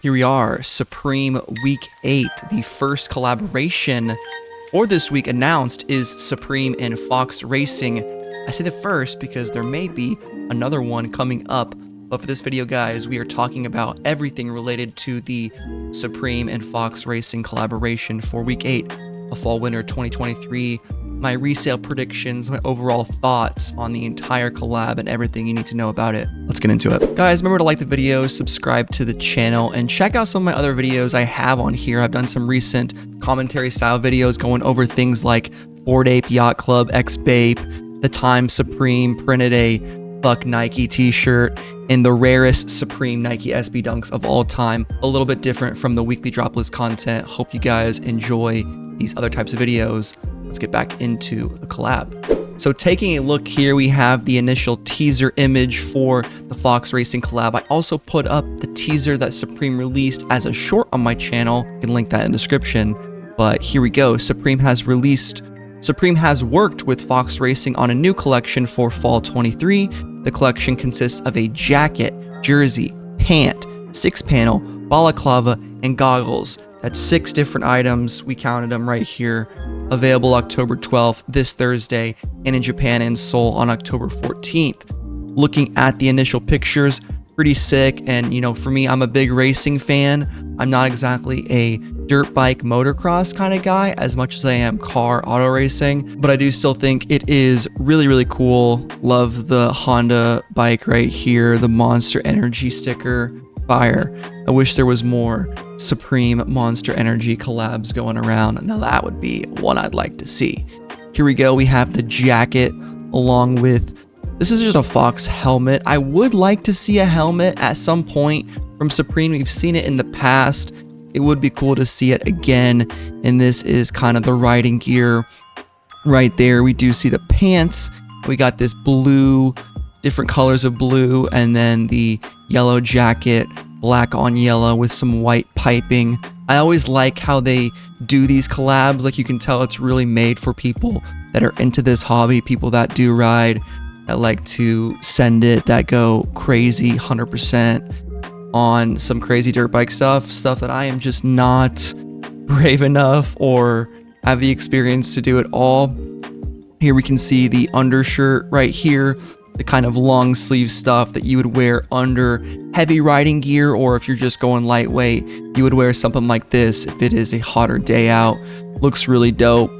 Here we are, Supreme Week 8. The first collaboration for this week announced is Supreme and Fox Racing. I say the first because there may be another one coming up, but for this video, guys, we are talking about everything related to the Supreme and Fox Racing collaboration for Week 8 of Fall/Winter 2023. My resale predictions, my overall thoughts on the entire collab, and everything you need to know about it. Let's get into it. Guys, remember to like the video, subscribe to the channel, and check out some of my other videos I have on here. I've done some recent commentary style videos going over things like Bored Ape Yacht Club X Bape, the time Supreme printed a Buck Nike t-shirt, and the rarest Supreme Nike SB Dunks of all time. A little bit different from the weekly drop list content. Hope you guys enjoy these other types of videos. Let's get back into the collab. So taking a look here, we have the initial teaser image for the Fox Racing collab. I also put up the teaser that Supreme released as a short on my channel. You can link that in the description. But here we go. Supreme has worked with Fox Racing on a new collection for Fall 23. The collection consists of a jacket, jersey, pant, 6-panel, balaclava, and goggles. That's 6 different items. We counted them right here. Available October 12th, this Thursday, and in Japan and Seoul on October 14th. Looking at the initial pictures, pretty sick. And you know, for me, I'm a big racing fan. I'm not exactly a dirt bike motocross kind of guy as much as I am car auto racing, but I do still think it is really, really cool. Love the Honda bike right here, the Monster Energy sticker. Fire. I wish there was more Supreme Monster Energy collabs going around. Now that would be one I'd like to see. Here we go. We have the jacket along with, this is just a Fox helmet. I would like to see a helmet at some point from Supreme. We've seen it in the past. It would be cool to see it again. And this is kind of the riding gear right there. We do see the pants. We got this blue, different colors of blue, and then the yellow jacket, black on yellow with some white piping. I always like how they do these collabs. Like, you can tell it's really made for people that are into this hobby, people that do ride, that like to send it, that go crazy 100% on some crazy dirt bike stuff that I am just not brave enough or have the experience to do it all. Here we can see the undershirt right here, the kind of long sleeve stuff that you would wear under heavy riding gear, or if you're just going lightweight, you would wear something like this if it is a hotter day out. Looks really dope.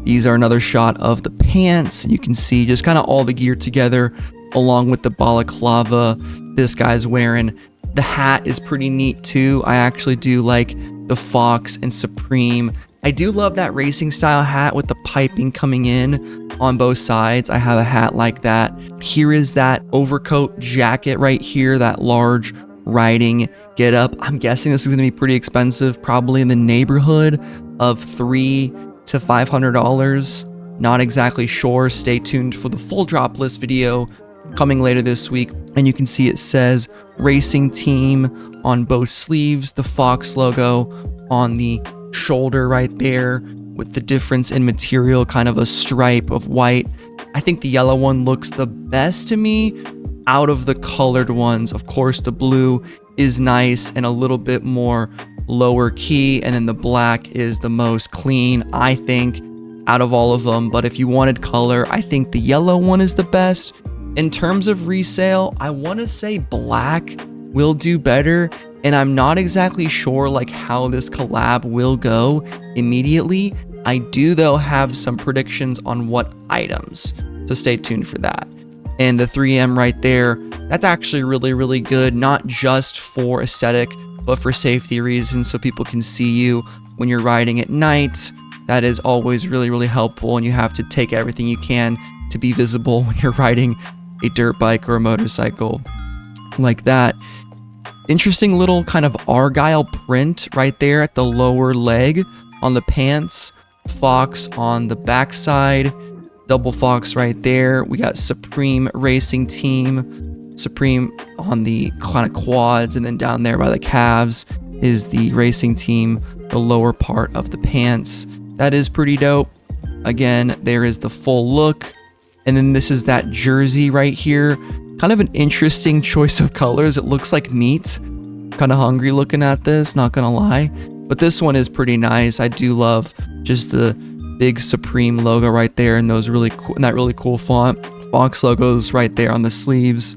These are another shot of the pants. You can see just kind of all the gear together along with the balaclava this guy's wearing. The hat is pretty neat too. I actually do like the Fox and Supreme. I do love that racing style hat with the piping coming in on both sides. I have a hat like that. Here is that overcoat jacket right here, that large riding get up. I'm guessing this is going to be pretty expensive, probably in the neighborhood of $300 to $500. Not exactly sure. Stay tuned for the full drop list video coming later this week. And you can see it says Racing Team on both sleeves, the Fox logo on the shoulder right there with the difference in material, kind of a stripe of white. I think the yellow one looks the best to me out of the colored ones. Of course, the blue is nice and a little bit more lower key, and then the black is the most clean, I think, out of all of them. But if you wanted color, I think the yellow one is the best. In terms of resale, I want to say black will do better, and I'm not exactly sure like how this collab will go immediately. I do though have some predictions on what items, so stay tuned for that. And the 3M right there, that's actually really, really good, not just for aesthetic, but for safety reasons, so people can see you when you're riding at night. That is always really, really helpful, and you have to take everything you can to be visible when you're riding a dirt bike or a motorcycle like that. Interesting little kind of argyle print right there at the lower leg on the pants. Fox on the backside, double Fox right there. We got Supreme Racing Team, Supreme on the kind of quads, and then down there by the calves is the Racing Team, the lower part of the pants. That is pretty dope. Again, there is the full look. And then this is that jersey right here. Kind of an interesting choice of colors. It looks like meat. kind of hungry looking at this, not gonna lie. But this one is pretty nice. I do love just the big Supreme logo right there, and those really cool, and that really cool font. Fox logos right there on the sleeves.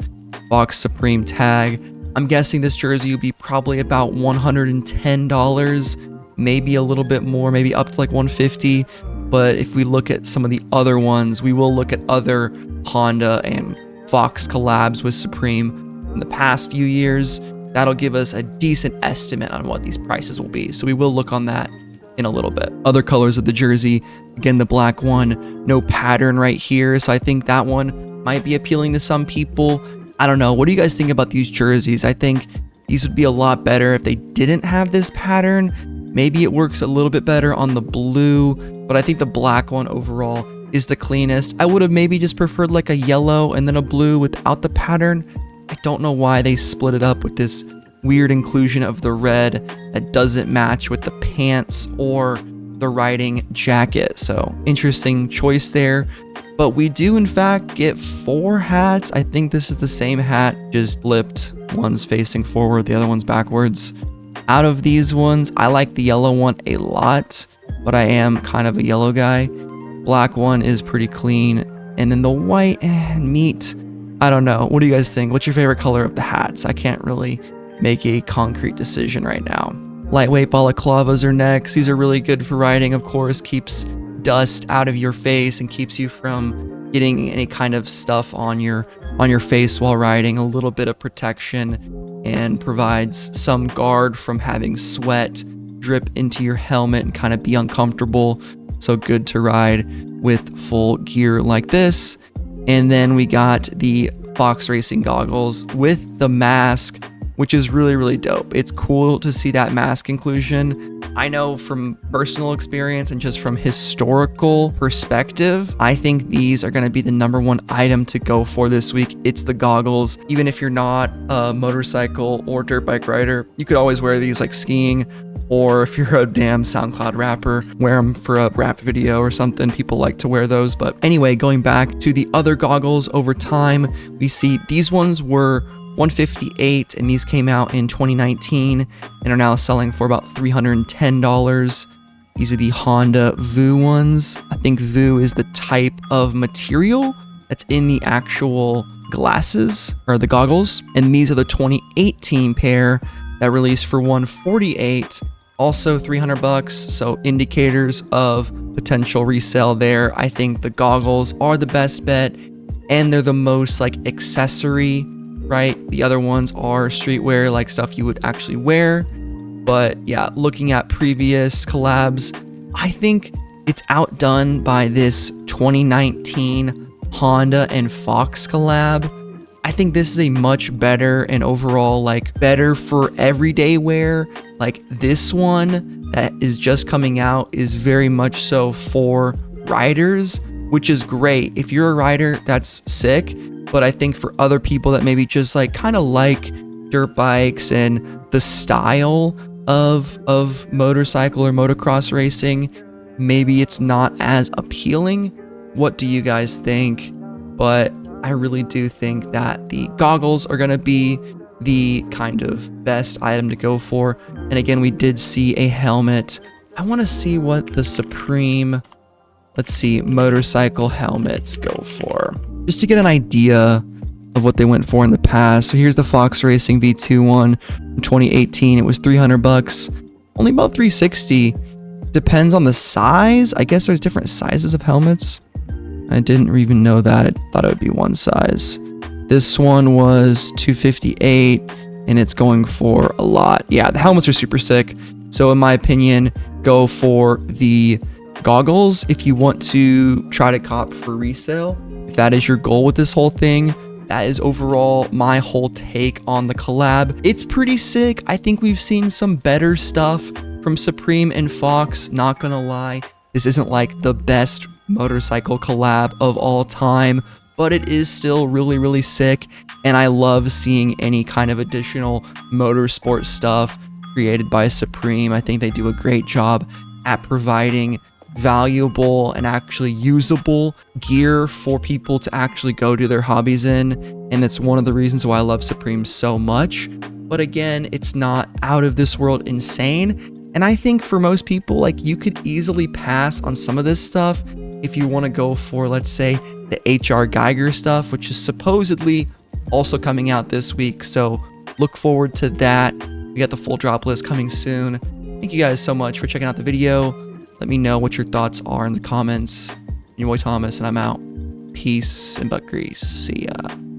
Fox Supreme tag. I'm guessing this jersey will be probably about $110, maybe a little bit more, maybe up to like $150. But if we look at some of the other ones, we will look at other Honda and Fox collabs with Supreme in the past few years. That'll give us a decent estimate on what these prices will be. So we will look on that in a little bit. Other colors of the jersey, again, the black one, no pattern right here. So I think that one might be appealing to some people. I don't know. What do you guys think about these jerseys? I think these would be a lot better if they didn't have this pattern. Maybe it works a little bit better on the blue, but I think the black one overall is the cleanest. I would have maybe just preferred like a yellow and then a blue without the pattern. I don't know why they split it up with this weird inclusion of the red that doesn't match with the pants or the riding jacket. So interesting choice there. But we do in fact get 4 hats. I think this is the same hat, just flipped. One's facing forward, the other one's backwards. Out of these ones, I like the yellow one a lot, but I am kind of a yellow guy. Black one is pretty clean. And then the white and meat, I don't know. What do you guys think? What's your favorite color of the hats? I can't really make a concrete decision right now. Lightweight balaclavas are next. These are really good for riding, of course. Keeps dust out of your face and keeps you from getting any kind of stuff on your face while riding. A little bit of protection and provides some guard from having sweat drip into your helmet and kind of be uncomfortable. So good to ride with full gear like this. And then we got the Fox Racing goggles with the mask, which is really, really dope. It's cool to see that mask inclusion. I know from personal experience and just from historical perspective, I think these are going to be the #1 item to go for this week. It's the goggles. Even if you're not a motorcycle or dirt bike rider, you could always wear these like skiing, or if you're a damn SoundCloud rapper, wear them for a rap video or something. People like to wear those. But anyway, going back to the other goggles over time, we see these ones were $158 and these came out in 2019 and are now selling for about $310. These are the Honda VU ones. I think VU is the type of material that's in the actual glasses or the goggles. And these are the 2018 pair that released for $148, also $300. So indicators of potential resale there. I think the goggles are the best bet and they're the most like accessory, right? The other ones are streetwear, like stuff you would actually wear. But yeah, looking at previous collabs, I think it's outdone by this 2019 Honda and Fox collab. I think this is a much better and overall like better for everyday wear. Like this one that is just coming out is very much so for riders, which is great. If you're a rider, that's sick. But I think for other people that maybe just like kind of like dirt bikes and the style of motorcycle or motocross racing, maybe it's not as appealing. What do you guys think? But I really do think that the goggles are going to be the kind of best item to go for. And again, we did see a helmet. I want to see what the Supreme, let's see, motorcycle helmets go for, just to get an idea of what they went for in the past. So here's the Fox Racing V2 one from 2018. It was $300, only about $360. Depends on the size. I guess there's different sizes of helmets. I didn't even know that. I thought it would be one size. This one was $258 and it's going for a lot. Yeah, the helmets are super sick. So in my opinion, go for the goggles if you want to try to cop for resale. If that is your goal with this whole thing, that is overall my whole take on the collab. It's pretty sick. I think we've seen some better stuff from Supreme and Fox, not gonna lie. This isn't like the best motorcycle collab of all time, but it is still really, really sick. And I love seeing any kind of additional motorsport stuff created by Supreme. I think they do a great job at providing valuable and actually usable gear for people to actually go do their hobbies in, and that's one of the reasons why I love Supreme so much. but again, it's not out of this world insane. And I think for most people, like, you could easily pass on some of this stuff if you want to go for, let's say, the HR Geiger stuff, which is supposedly also coming out this week. So look forward to that. We got the full drop list coming soon. Thank you guys so much for checking out the video. Let me know what your thoughts are in the comments. Your boy Thomas, and I'm out. Peace and butt grease. See ya.